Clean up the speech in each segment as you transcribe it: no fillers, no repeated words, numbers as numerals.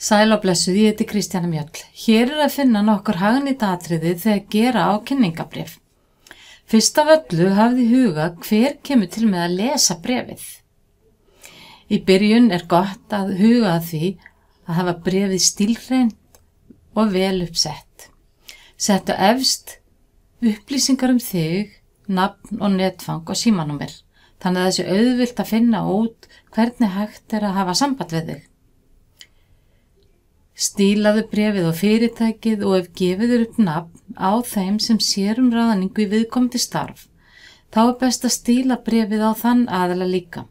Sæl og blessuð, ég heiti Kristjana Mjöll. Hér að finna nokkur hagnýta atriði þegar gera á kynningabréf. Fyrst af öllu hafði í huga hver kemur til með að lesa bréfið. Í byrjun gott að huga að því að hafa bréfið stílhreint og vel uppsett. Settu efst upplýsingar þig, nafn og netfang og símanúmer, þannig að þessi auðvilt að finna út hvernig hægt að hafa samband við þig. Stílaðu bréfið á fyrirtækið og ef gefið upp nafn á þeim sem sér ráðningu í viðkomandi starf, þá best að stíla bréfið á þann aðila líka.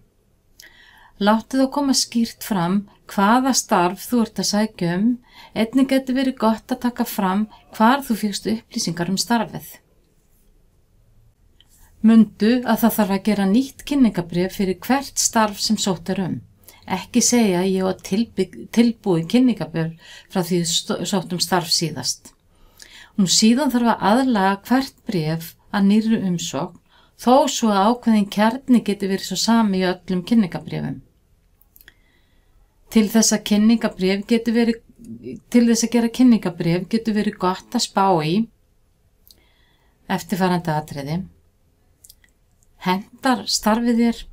Láttu þá koma skýrt fram hvaða starf þú ert að sækja einnig getur verið gott að taka fram hvar þú fékkst upplýsingar starfið. Mundu að það þarf að gera nýtt kynningabréf fyrir hvert starf sem sótt Ekki segja að ég var tilbúið kynningabréf frá því sótt starf síðast. Síðan þarf að aðlaga hvert bréf að nýrri umsókn, þó svo að ákveðin kjarni getur verið svo sami í öllum kynningabréfum. Til þess að gera kynningabréf getur verið gott að spá í eftirfarandi atriði. Hentar starfið þér?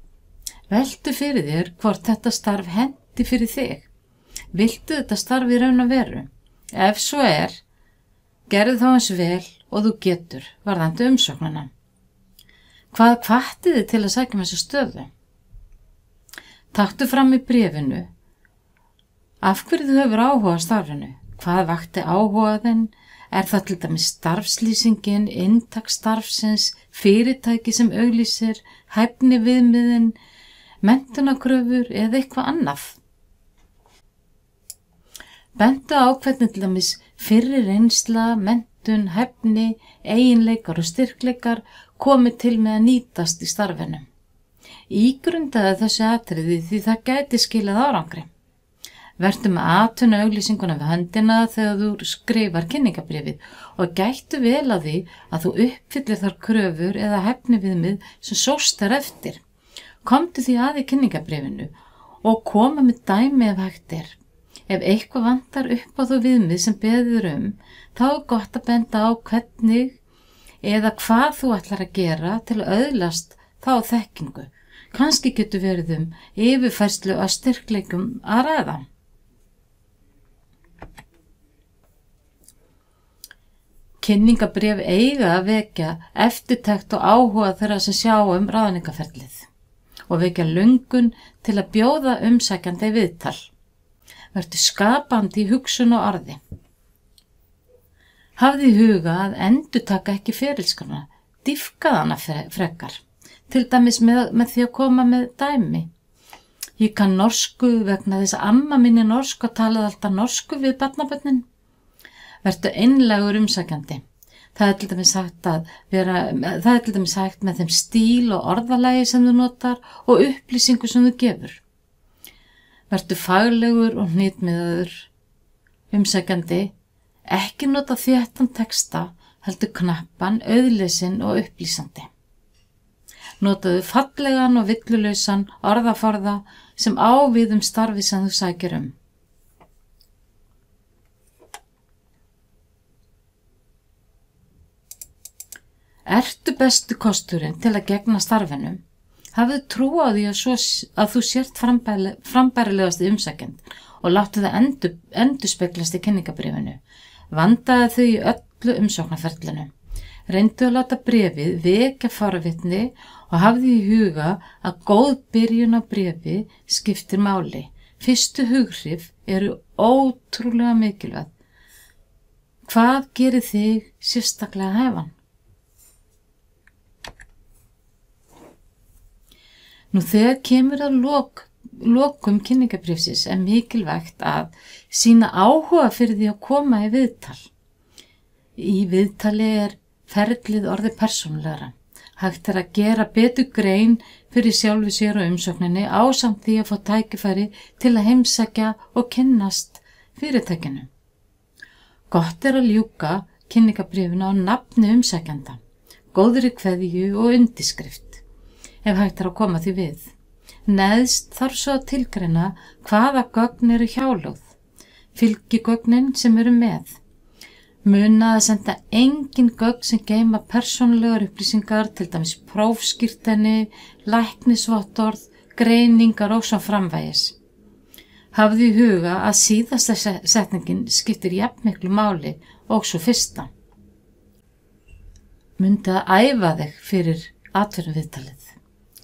Veltu fyrir þér hvort þetta starf henti fyrir þig. Viltu þetta starf í raun og veru? Ef svo gerðu þá eins vel og þú getur varðandi umsóknina. Hvað hvatti þig til að sækja þessa stöðu? Taktu fram í bréfinu af hverju þú hefur áhuga á starfinu. Hvað vakti áhuga þinn? Það til dæmis starfslýsingin, inntak starfsins, fyrirtæki sem auglýsir, hæfni viðmiðin, menntunarkröfur eða eitthvað annað. Bentu á hvernig til dæmis fyrri reynsla, menntun, hæfni, eiginleikar og styrkleikar komi til með að nýtast í starfinu. Ígrundaðu þessu atriði því það gæti skilað árangri. Vertu með atvinna auglýsinguna við höndina þegar þú skrifar kynningabréfið og gættu vel að því að þú uppfyllir þar kröfur eða hæfni viðmið sem sóst eftir. Komdu því að í kynningabréfinu og koma með dæmi ef hægt Ef eitthvað vantar upp á þú viðmið sem beður þá gott að benda á hvernig eða hvað þú ætlar að gera til að öðlast þá þekkingu. Kannski getur verið yfirfærslu á styrkleikum að ræða. Kynningabréf eiga að vekja eftirtekt og áhuga þeirra sem sjá ráðningaferlið og vekja löngun til að bjóða umsækjanda í viðtal. Vertu skapandi í hugsun og orði. Hafðu í huga að endurtaka ekki ferilskana, dýpkaðu hana frekar, til dæmis með því að koma með dæmi. Ég kann norsku vegna þess að amma mín norsku og talaði alltaf norsku við barnabörnin. Vertu einlægur umsækjandi. Það til dæmis hægt með þeim stíl og orðalagi sem þú notar og upplýsingu sem þú gefur. Vertu faglegur og hnitmiðaður umsækjandi, ekki nota þéttan texta, heldur knappan, auðlesinn og upplýsandi. Notaðu fallegan og villulausan orðaforða sem á við starfi sem þú sækir Ertu bestu kosturinn til að gegna starfinu? Hafðu trú á því að þú sért frambærilegasti umsækjandi og láttu það endurspeglast í kynningabréfinu. Vandaðu þau í öllu umsóknarferlinu. Reyndu að láta bréfið vekja forvitni og hafðu í huga að góð byrjun á bréfi skiptir máli. Fyrstu hughrif ótrúlega mikilvæg. Hvað gerir þig sérstaklega hæfan? Þegar kemur að lokum kynningabréfsins mikilvægt að sýna áhuga fyrir því að koma í viðtal. Í viðtali ferlið orðið persónulegra. Hægt að gera betur grein fyrir sjálfu sér og umsókninni ásamt því að fá tækifæri til að heimsækja og kynnast fyrirtækinu. Gott að ljúka kynningabréfinu á nafni umsækjanda, góðri kveðju og undirskrift. Ef hægt að koma því við. Neðst þarf svo að tilgreina hvaða gögn eru hjálögð. fylgigögnin sem eru með. Muna að senda engin gögn sem geyma persónulegar upplýsingar, til dæmis prófskírteini, læknisvottorð, greiningar og svo framvegis. Hafðu í huga að síðasta setningin skiptir jafnmiklu máli og svo fyrsta. Mundu að æfa þig fyrir atvinnuviðtalið.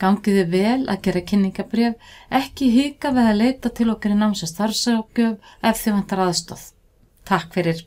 Gangi þið vel að gera kynningabréf, ekki hika við að leita til okkar í náms- og starfsráðgjöf ef þið vantar aðstoð. Takk fyrir.